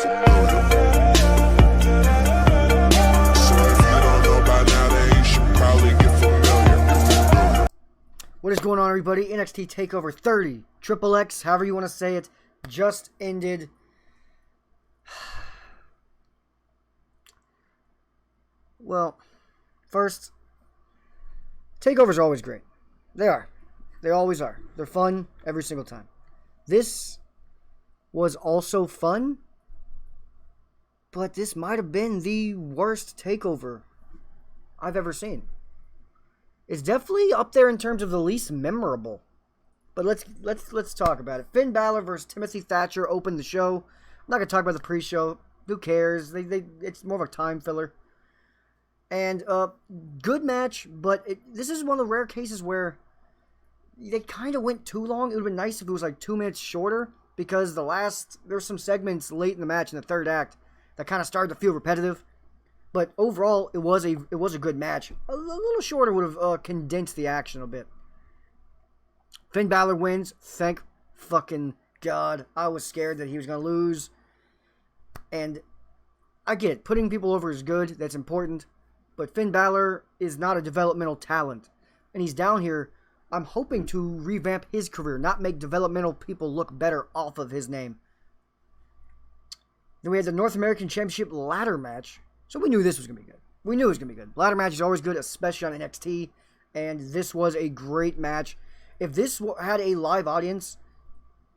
get familiar. So if you don't know by now, then you should probably get familiar. What is going on, everybody? NXT Takeover XXX, however you want to say it, just ended. Well, first, takeovers are always great. They are. They always are. They're fun every single time. This was also fun, but this might have been the worst takeover I've ever seen. It's definitely up there in terms of the least memorable. But let's talk about it. Finn Balor versus Timothy Thatcher opened the show. I'm not gonna talk about the pre-show. Who cares? It's more of a time filler. And good match, but this is one of the rare cases where they kind of went too long. It would have been nice if it was like 2 minutes shorter, because there's some segments late in the match in the third act that kind of started to feel repetitive. But overall, it was a good match. A little shorter would have condensed the action a bit. Finn Balor wins. Thank fucking God. I was scared that he was going to lose. And I get it. Putting people over is good. That's important. But Finn Balor is not a developmental talent. And he's down here, I'm hoping to revamp his career, not make developmental people look better off of his name. Then we had the North American Championship ladder match. So we knew this was going to be good. We knew it was going to be good. Ladder match is always good, especially on NXT. And this was a great match. If this had a live audience,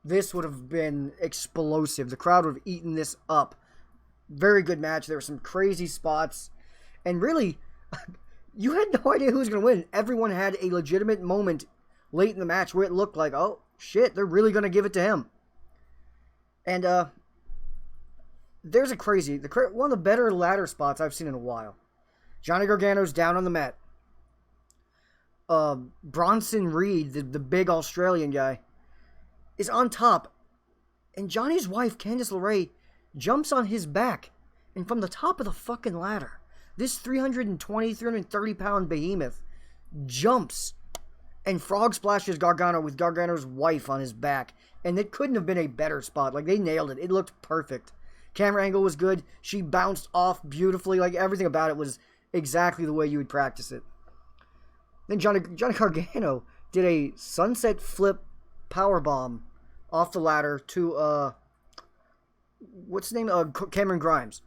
this would have been explosive. The crowd would have eaten this up. Very good match. There were some crazy spots. And really, you had no idea who was going to win. Everyone had a legitimate moment late in the match where it looked like, oh, shit, they're really going to give it to him. And there's one of the better ladder spots I've seen in a while. Johnny Gargano's down on the mat. Bronson Reed, the big Australian guy, is on top. And Johnny's wife, Candice LeRae, jumps on his back. And from the top of the fucking ladder, this 330 pound behemoth jumps and frog splashes Gargano with Gargano's wife on his back. And it couldn't have been a better spot. Like, they nailed it. It looked perfect. Camera angle was good. She bounced off beautifully. Like, everything about it was exactly the way you would practice it. Then Johnny Gargano did a sunset flip powerbomb off the ladder to, what's his name? Cameron Grimes.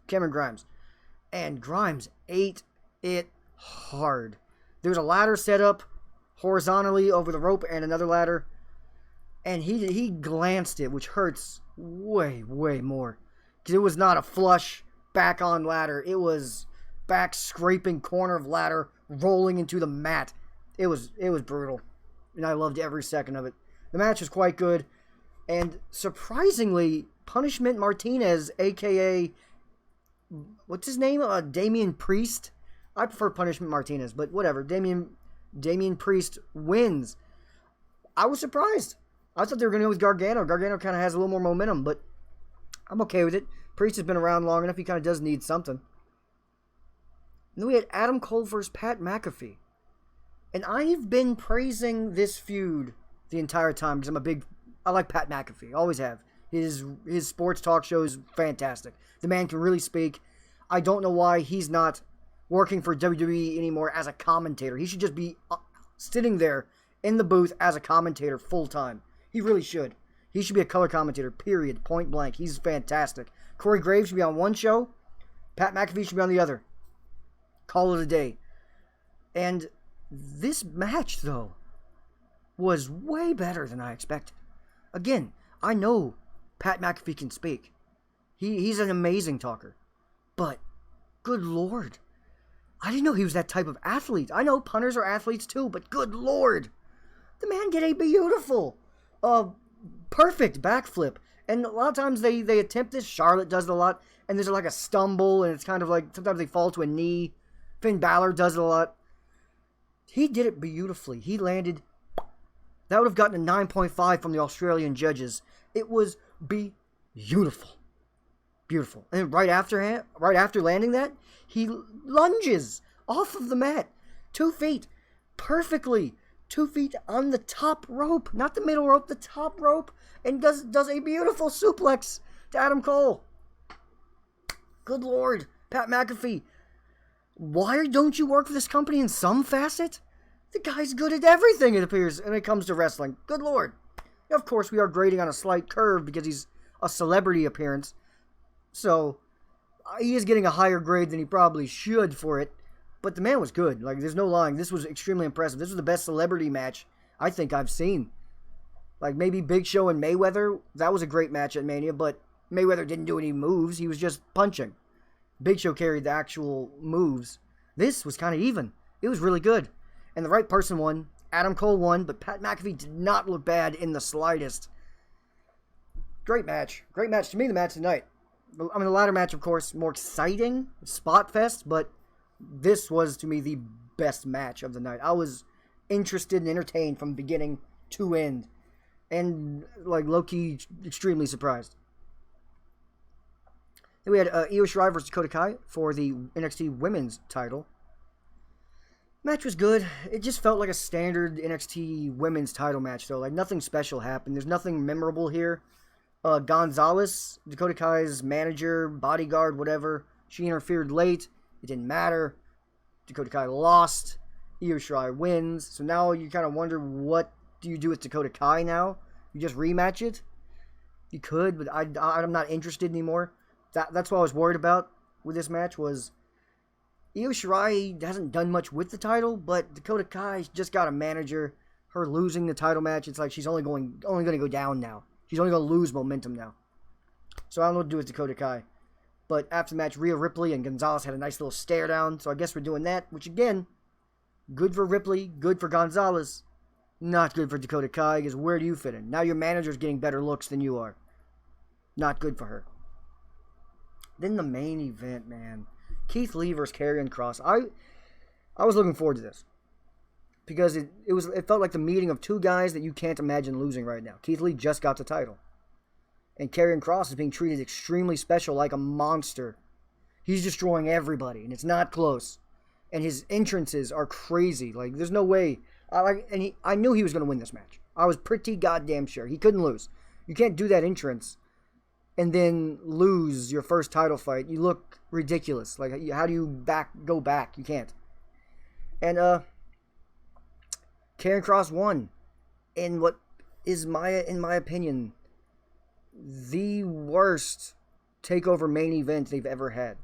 And Grimes ate it hard. There was a ladder set up horizontally over the rope and another ladder. And he glanced it, which hurts way, way more. Because it was not a flush back on ladder. It was back scraping corner of ladder, rolling into the mat. It was brutal. And I loved every second of it. The match was quite good. And surprisingly, Punishment Martinez, a.k.a. what's his name? Damian Priest. I prefer Punishment Martinez, but whatever. Damian Priest wins. I was surprised. I thought they were going to go with Gargano. Gargano kind of has a little more momentum, but I'm okay with it. Priest has been around long enough. He kind of does need something. And then we had Adam Cole versus Pat McAfee. And I've been praising this feud the entire time because I like Pat McAfee. Always have. His sports talk show is fantastic. The man can really speak. I don't know why he's not working for WWE anymore as a commentator. He should just be sitting there in the booth as a commentator full time. He really should. He should be a color commentator, period, point blank. He's fantastic. Corey Graves should be on one show. Pat McAfee should be on the other. Call it a day. And this match, though, was way better than I expected. Again, I know Pat McAfee can speak. He's an amazing talker. But, good Lord, I didn't know he was that type of athlete. I know punters are athletes too, but good Lord, the man did a beautiful, perfect backflip. And a lot of times they attempt this. Charlotte does it a lot. And there's like a stumble, and it's kind of like sometimes they fall to a knee. Finn Balor does it a lot. He did it beautifully. He landed. That would have gotten a 9.5 from the Australian judges. It was beautiful. Beautiful. And right after landing that, he lunges off of the mat. 2 feet. Perfectly. 2 feet on the top rope. Not the middle rope, the top rope. And does a beautiful suplex to Adam Cole. Good Lord. Pat McAfee. Why don't you work for this company in some facet? The guy's good at everything, it appears, when it comes to wrestling. Good Lord. Of course, we are grading on a slight curve because he's a celebrity appearance. So, he is getting a higher grade than he probably should for it. But the man was good. Like, there's no lying. This was extremely impressive. This was the best celebrity match I think I've seen. Like, maybe Big Show and Mayweather. That was a great match at Mania, but Mayweather didn't do any moves. He was just punching. Big Show carried the actual moves. This was kind of even. It was really good. And the right person won. Adam Cole won, but Pat McAfee did not look bad in the slightest. Great match. Great match. To me, the match tonight. I mean, the latter match, of course, more exciting. Spot fest, but this was, to me, the best match of the night. I was interested and entertained from beginning to end. And, like, low-key, extremely surprised. Then we had Io Shirai versus Dakota Kai for the NXT Women's title. Match was good. It just felt like a standard NXT Women's title match, though. Like, nothing special happened. There's nothing memorable here. Gonzalez, Dakota Kai's manager, bodyguard, whatever, she interfered late. It didn't matter. Dakota Kai lost. Io Shirai wins. So now you kind of wonder, what do you do with Dakota Kai now? You just rematch it? You could, but I'm not interested anymore. That's what I was worried about with this match was Io Shirai hasn't done much with the title, but Dakota Kai just got a manager. Her losing the title match, it's like she's only going to go down now. She's only going to lose momentum now. So I don't know what to do with Dakota Kai. But after the match, Rhea Ripley and Gonzalez had a nice little stare down. So I guess we're doing that, which again, good for Ripley, good for Gonzalez. Not good for Dakota Kai, because where do you fit in? Now your manager's getting better looks than you are. Not good for her. Then the main event, man. Keith Lee versus Karrion Kross. I was looking forward to this. Because it felt like the meeting of two guys that you can't imagine losing right now. Keith Lee just got the title. And Karrion Kross is being treated extremely special, like a monster. He's destroying everybody, and it's not close. And his entrances are crazy. Like, there's no way. I knew he was going to win this match. I was pretty goddamn sure. He couldn't lose. You can't do that entrance and then lose your first title fight. You look ridiculous. Like, how do you go back? You can't. And, Karrion Kross won in what is, in my opinion, the worst takeover main event they've ever had.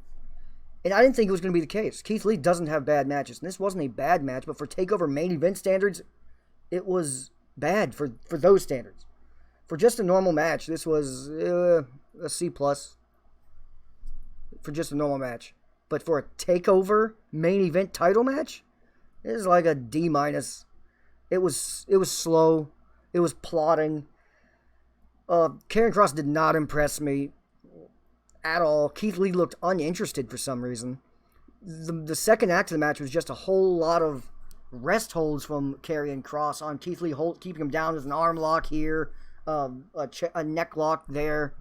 And I didn't think it was going to be the case. Keith Lee doesn't have bad matches. And this wasn't a bad match, but for takeover main event standards, it was bad for those standards. For just a normal match, this was a C+. For just a normal match. But for a takeover main event title match, it is like a D-. It was slow. It was plotting. Karrion Kross did not impress me at all. Keith Lee looked uninterested for some reason. The second act of the match was just a whole lot of rest holds from Karrion Kross on Keith Lee, keeping him down with an arm lock here, a neck lock there.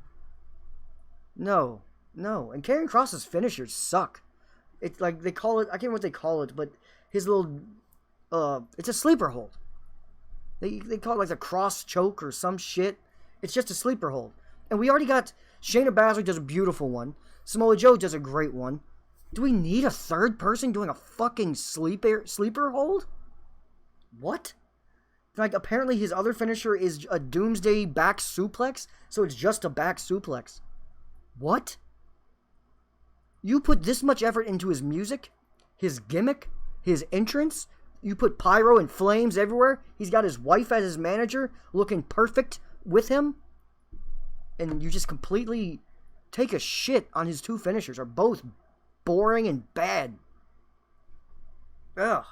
No. And Karrion Kross's finishers suck. It's like they call it, I can't remember what they call it, but his little, it's a sleeper hold. They call it like the cross choke or some shit. It's just a sleeper hold. And we already got Shayna Baszler does a beautiful one. Samoa Joe does a great one. Do we need a third person doing a fucking sleeper hold? What? Like, apparently his other finisher is a doomsday back suplex, so it's just a back suplex. What? You put this much effort into his music, his gimmick, his entrance. You put pyro and flames everywhere. He's got his wife as his manager, looking perfect with him. And you just completely take a shit on his two finishers. Are both boring and bad. Ugh.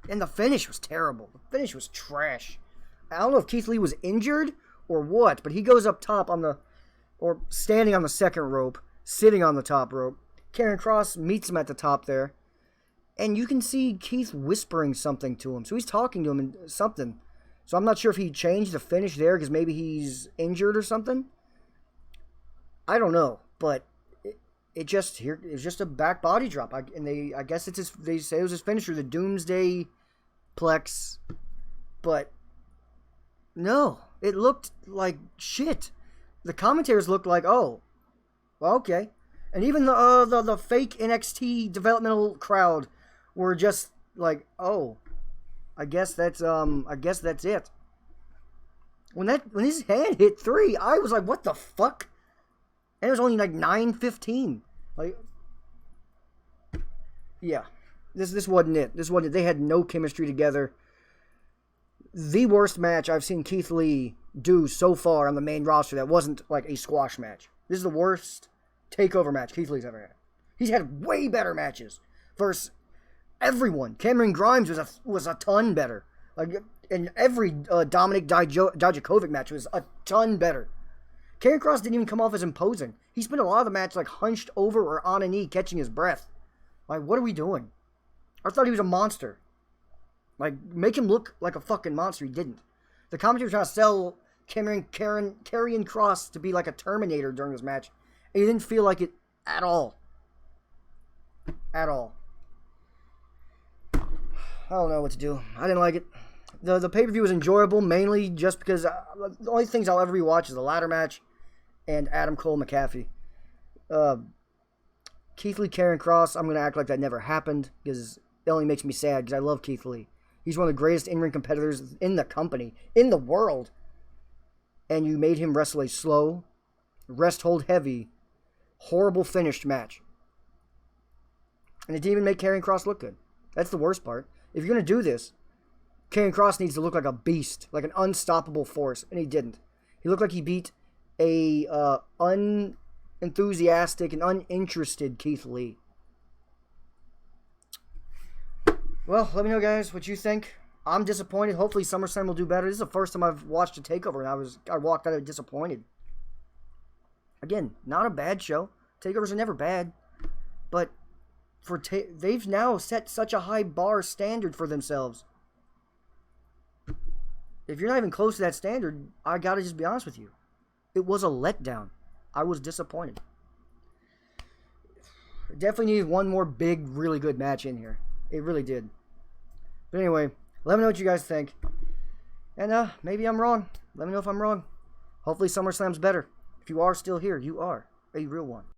And the finish was terrible. The finish was trash. I don't know if Keith Lee was injured or what, but he goes up top or standing on the second rope, sitting on the top rope. Karrion Kross meets him at the top there. And you can see Keith whispering something to him. So he's talking to him and something. So I'm not sure if he changed the finish there because maybe he's injured or something. I don't know, but it was just a back body drop. I guess they say it was his finisher, the Doomsday Plex, but no, it looked like shit. The commentators looked like, oh, well, okay, And even the fake NXT developmental crowd were just like, oh, I guess that's it. When his hand hit 3, I was like, what the fuck? And it was only like 9:15. Like, yeah, this wasn't it. This wasn't it. They had no chemistry together. The worst match I've seen Keith Lee do so far on the main roster that wasn't like a squash match. This is the worst takeover match Keith Lee's ever had. He's had way better matches versus everyone. Cameron Grimes was a ton better. Like, and every Dominic Dijakovic match was a ton better. Karrion Kross didn't even come off as imposing. He spent a lot of the match like hunched over or on a knee catching his breath. Like, what are we doing? I thought he was a monster. Like, make him look like a fucking monster. He didn't. The commentator was trying to sell Karrion Kross to be like a Terminator during this match. And he didn't feel like it at all. At all. I don't know what to do. I didn't like it. The pay-per-view was enjoyable, mainly just because the only things I'll ever rewatch is the ladder match and Adam Cole McAfee. Keith Lee, Karrion Kross, I'm going to act like that never happened because it only makes me sad because I love Keith Lee. He's one of the greatest in-ring competitors in the company, in the world. And you made him wrestle a slow, rest-hold heavy, horrible finished match. And it didn't even make Karrion Kross look good. That's the worst part. If you're going to do this, Karrion Kross needs to look like a beast, like an unstoppable force, and he didn't. He looked like he beat a unenthusiastic and uninterested Keith Lee. Well, let me know, guys, what you think. I'm disappointed. Hopefully SummerSlam will do better. This is the first time I've watched a takeover, and I walked out of it disappointed. Again, not a bad show. Takeovers are never bad, but they've now set such a high bar standard for themselves. If you're not even close to that standard, I gotta just be honest with you. It was a letdown. I was disappointed. Definitely needed one more big, really good match in here. It really did. But anyway, let me know what you guys think. And maybe I'm wrong. Let me know if I'm wrong. Hopefully SummerSlam's better. If you are still here, you are a real one.